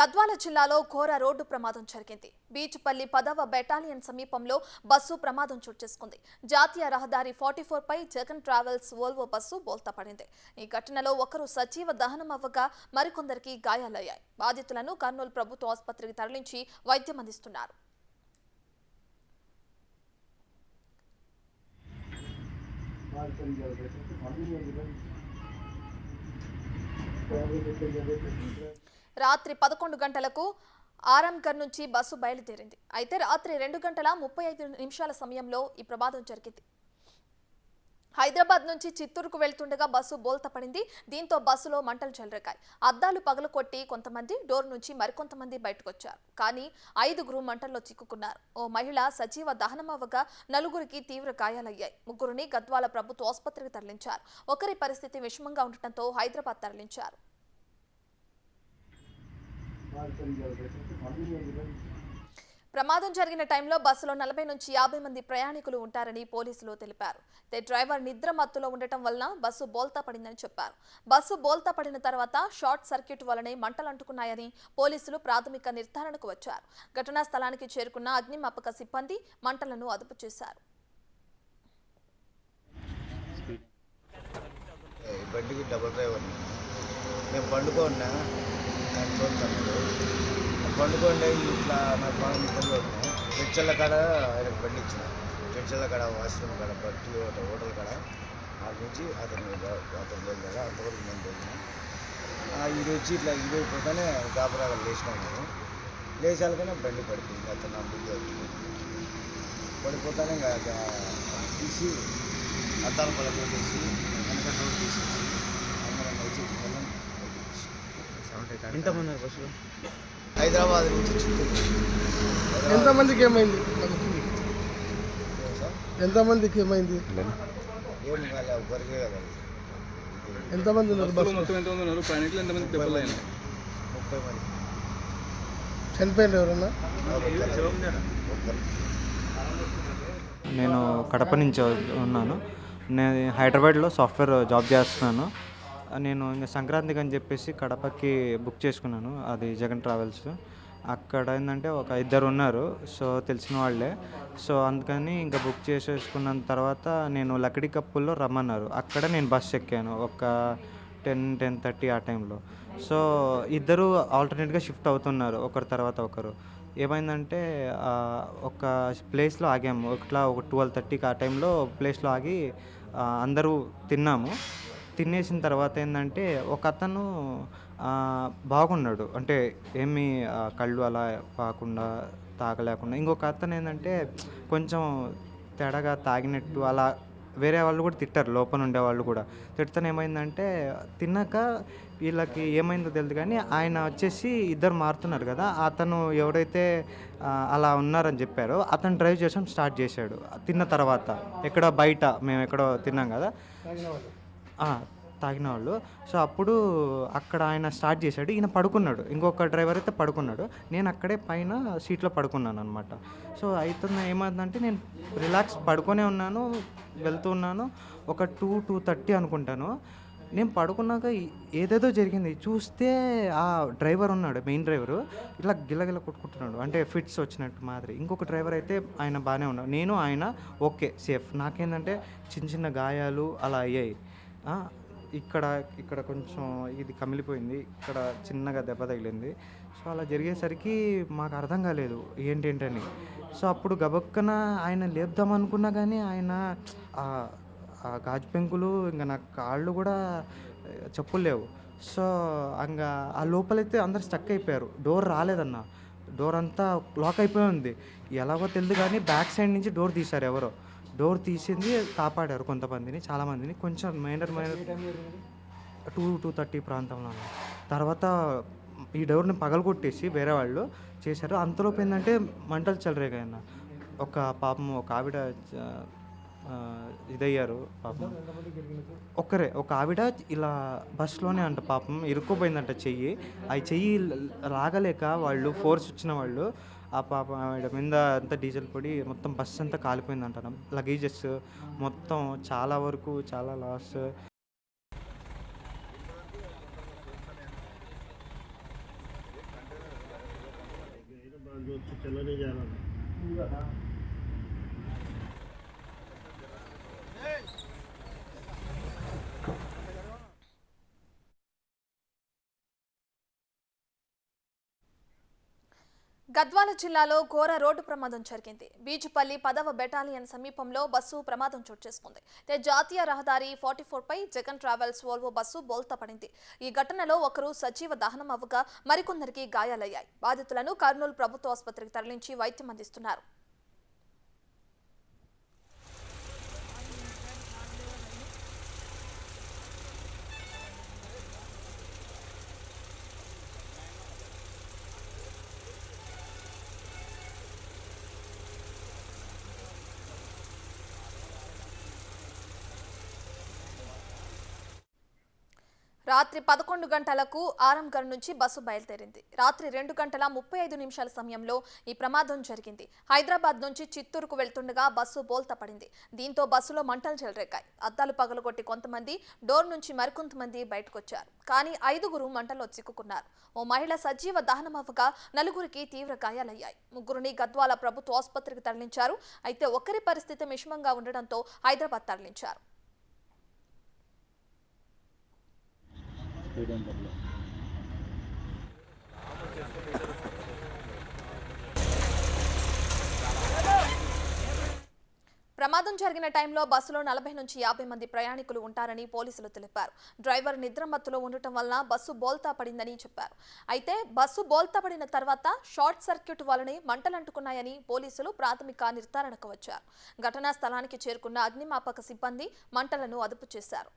గద్వాల జిల్లాలో ఘోర రోడ్డు ప్రమాదం జరిగింది. బీచ్పల్లి 10వ బెటాలియన్ సమీపంలో బస్సు ప్రమాదం చోటు చేసుకుంది. జాతీయ రహదారి 44 పై జగన్ ట్రావెల్స్ వోల్వో బస్సు బోల్తా పడింది. ఈ ఘటనలో ఒకరు సజీవ దహనం అవ్వగా మరికొందరికి గాయాలయ్యాయి. బాధితులను కర్నూలు ప్రభుత్వ ఆసుపత్రికి తరలించి వైద్యం అందిస్తున్నారు. రాత్రి 11 గంటలకు ఆరాంఘర్ నుంచి బస్సు బయలుదేరింది. అయితే రాత్రి 2:35 సమయంలో ఈ ప్రమాదం జరిగింది. హైదరాబాద్ నుంచి చిత్తూరుకు వెళ్తుండగా బస్సు బోల్తా పడింది. దీంతో బస్సులో మంటలు చెలరేగాయి. అద్దాలు పగలకొట్టి కొంతమంది, డోర్ నుంచి మరికొంతమంది బయటకొచ్చారు. కానీ 5గురు మంటల్లో చిక్కుకున్నారు. ఓ మహిళ సజీవ దహనమవ్వగా 4గురికి తీవ్ర గాయాలయ్యాయి. 3గురిని గద్వాల ప్రభుత్వ ఆసుపత్రికి తరలించారు. ఒకరి పరిస్థితి విషమంగా ఉండటంతో హైదరాబాద్ తరలించారు. ప్రమాదం జరిగిన టైంలో బస్సులో 40 నుంచి 50 మంది ప్రయాణికులు ఉంటారని పోలీసులు తెలిపారు. డ్రైవర్ నిద్ర మత్తులో ఉండటం వలన బస్సు బోల్తా పడిందని చెప్పారు. బస్సు బోల్తా పడిన తర్వాత షార్ట్ సర్క్యూట్ వలనే మంటలు అంటుకున్నాయని పోలీసులు ప్రాథమిక నిర్ధారణకు వచ్చారు. ఘటనా స్థలానికి చేరుకున్న అగ్నిమాపక సిబ్బంది మంటలను అదుపు చేశారు. పండుకోండి ఇట్లా నా నిద్రలో ఉన్నాయి. చర్చల కాడ ఆయనకు బండి ఇచ్చిన చర్చల కాడ వాష్రూమ్ కాడ బట్టి హోటల్ కాడ ఆడ నుంచి అతను వెళ్ళాడు. అంతవరకు నేను వెళ్ళినా ఇది వచ్చి ఇట్లా ఇదైపోతానే గాబరాగా లేచినాము. లేచాలకనే బండి పడిపోయింది. అతను ముందు వచ్చి పడిపోతానే తీసి అద్దాల పలక తీసి వెనక డోర్ తీసేసి అందరం వచ్చి ఎంతమంది బస్సులో? హైదరాబాద్ నుంచి చిత్తూరు. ఎంతమందికి ఏమైంది? ఎంతమందికి ఏమైంది? ఏం కాలే, ఒకరికే కదా. ఎంతమంది ఉన్నారు? 30 మంది. చనిపోయింది ఎవరన్నా? నేను కడప నుంచి ఉన్నాను. నేను హైదరాబాద్లో సాఫ్ట్వేర్ జాబ్ చేస్తున్నాను. నేను ఇంకా సంక్రాంతికి అని చెప్పేసి కడపకి బుక్ చేసుకున్నాను. అది జగన్ ట్రావెల్స్. అక్కడ ఏంటంటే ఒక 2 ఉన్నారు, సో తెలిసిన వాళ్ళే. సో అందుకని ఇంకా బుక్ చేసేసుకున్న తర్వాత నేను లక్కడి కప్పుల్లో రమ్మన్నారు. అక్కడ నేను బస్ ఎక్కాను ఒక 10-10:30 ఆ టైంలో. సో ఇద్దరు ఆల్టర్నేట్గా షిఫ్ట్ అవుతున్నారు ఒకరి తర్వాత ఒకరు. ఏమైందంటే ఒక ప్లేస్లో ఆగాము. ఒక 12:30కి ఆ టైంలో ప్లేస్లో ఆగి అందరూ తిన్నాము. తినేసిన తర్వాత ఏంటంటే ఒక అతను బాగున్నాడు, అంటే ఏమీ కళ్ళు అలా కాకుండా తాగలేకుండా. ఇంకొక అతను ఏంటంటే కొంచెం తేడాగా తాగినట్టు అలా. వేరే వాళ్ళు కూడా తిట్టారు, లోపల ఉండేవాళ్ళు కూడా. తిట్టని ఏమైందంటే తిన్నాక వీళ్ళకి ఏమైందో తెలియదు కానీ ఆయన వచ్చేసి ఇద్దరు మారుతున్నారు కదా, అతను ఎవరైతే అలా ఉన్నారని చెప్పారో అతను డ్రైవ్ చేయడం స్టార్ట్ చేశాడు. తిన్న తర్వాత ఎక్కడో బయట మేము ఎక్కడో తిన్నాం కదా తాగిన వాళ్ళు. సో అప్పుడు అక్కడ ఆయన స్టార్ట్ చేశాడు. ఈయన పడుకున్నాడు, ఇంకొక డ్రైవర్ అయితే పడుకున్నాడు. నేను అక్కడే పైన సీట్లో పడుకున్నాను అనమాట. సో ఏమైందంటే నేను రిలాక్స్ పడుకొనే ఉన్నాను, వెళ్తూ ఉన్నాను. ఒక 2-2:30 అనుకుంటాను. నేను పడుకున్నాక ఏదేదో జరిగింది. చూస్తే ఆ డ్రైవర్ ఉన్నాడు, మెయిన్ డ్రైవరు, ఇట్లా గిల్లగిల్ల కొట్టుకుంటున్నాడు, అంటే ఫిట్స్ వచ్చినట్టు మాదిరి. ఇంకొక డ్రైవర్ అయితే ఆయన బాగానే ఉన్నాడు. నేను ఆయన ఓకే, సేఫ్. నాకేంటంటే చిన్న చిన్న గాయాలు అలా అయ్యాయి. ఇక్కడ కొంచెం ఇది కమిలిపోయింది, ఇక్కడ చిన్నగా దెబ్బ తగిలింది. సో అలా జరిగేసరికి మాకు అర్థం కాలేదు ఏంటని. సో అప్పుడు గబక్కన ఆయన లేపుదామనుకున్నా కానీ ఆయన గాజు పెంకులు, ఇంకా నా కాళ్ళు కూడా చెప్పులు లేవు. సో ఇంకా ఆ లోపలైతే అందరు స్టక్ అయిపోయారు. డోర్ రాలేదన్న, డోర్ అంతా లాక్ అయిపోయి ఉంది. ఎలాగో తెలియదు కానీ బ్యాక్ సైడ్ నుంచి డోర్ తీశారు ఎవరో. డోర్ తీసింది కాపాడారు కొంతమందిని, చాలామందిని. కొంచెం మైనర్ 2-2:30 ప్రాంతంలో. తర్వాత ఈ డోర్ని పగలగొట్టేసి వేరే వాళ్ళు చేశారు. అంతలోపు ఏంటంటే మంటలు చెలరేగాయన్న. ఒక ఆవిడ ఇదయ్యారు పాపం. ఒక ఆవిడ ఇలా బస్సులోనే అంట పాపం ఇరుక్కుపోయిందంట చెయ్యి. ఆ చెయ్యి లాగలేక వాళ్ళు ఫోర్స్ వచ్చిన వాళ్ళు ఆ పాప ఆవిడ మీద అంతా డీజిల్ పొడి మొత్తం బస్సు అంతా కాలిపోయిందంట. లగేజెస్ మొత్తం చాలా వరకు చాలా లాస్. గద్వాల జిల్లాలో ఘోర రోడ్డు ప్రమాదం జరిగింది. బీచుపల్లి 10వ బెటాలియన్ సమీపంలో బస్సు ప్రమాదం చోటు చేసుకుంది. జాతీయ రహదారి 44 పై జగన్ ట్రావెల్స్ వోల్వో బస్సు బోల్తా పడింది. ఈ ఘటనలో ఒకరు సజీవ దహనం అవ్వగా మరికొందరికి గాయాలయ్యాయి. బాధితులను కర్నూలు ప్రభుత్వ ఆసుపత్రికి తరలించి వైద్యం అందిస్తున్నారు. రాత్రి 11 గంటలకు ఆరంగర్ నుంచి బస్సు బయలుదేరింది. రాత్రి 2 గంటల 35 నిమిషాల సమయంలో ఈ ప్రమాదం జరిగింది. హైదరాబాద్ నుంచి చిత్తూరుకు వెళ్తుండగా బస్సు బోల్తా పడింది. దీంతో బస్సులో మంటలు చెలరేగాయి. అద్దాలు పగలగొట్టి కొంతమంది, డోర్ నుంచి మరికొంతమంది బయటకొచ్చారు. కానీ 5గురు మంటల్లో చిక్కుకున్నారు. ఓ మహిళ సజీవ దహనమవ్వగా 4గురికి తీవ్ర గాయాలయ్యాయి. 3గురిని గద్వాల ప్రభుత్వ ఆసుపత్రికి తరలించారు. అయితే ఒకరి పరిస్థితి విషమంగా ఉండడంతో హైదరాబాద్ తరలించారు. ప్రమాదం జరిగిన టైంలో బస్సులో 40 నుంచి 50 మంది ప్రయాణికులు ఉంటారని పోలీసులు తెలిపారు. డ్రైవర్ నిద్రమత్తులో ఉండటం వల్ల బస్సు బోల్తా పడిందని చెప్పారు. అయితే బస్సు బోల్తా పడిన తర్వాత షార్ట్ సర్క్యూట్ వల్లనే మంటలంటుకున్నాయని పోలీసులు ప్రాథమిక నిర్ధారణకు వచ్చారు. ఘటనా స్థలానికి చేరుకున్న అగ్నిమాపక సిబ్బంది మంటలను అదుపు చేశారు.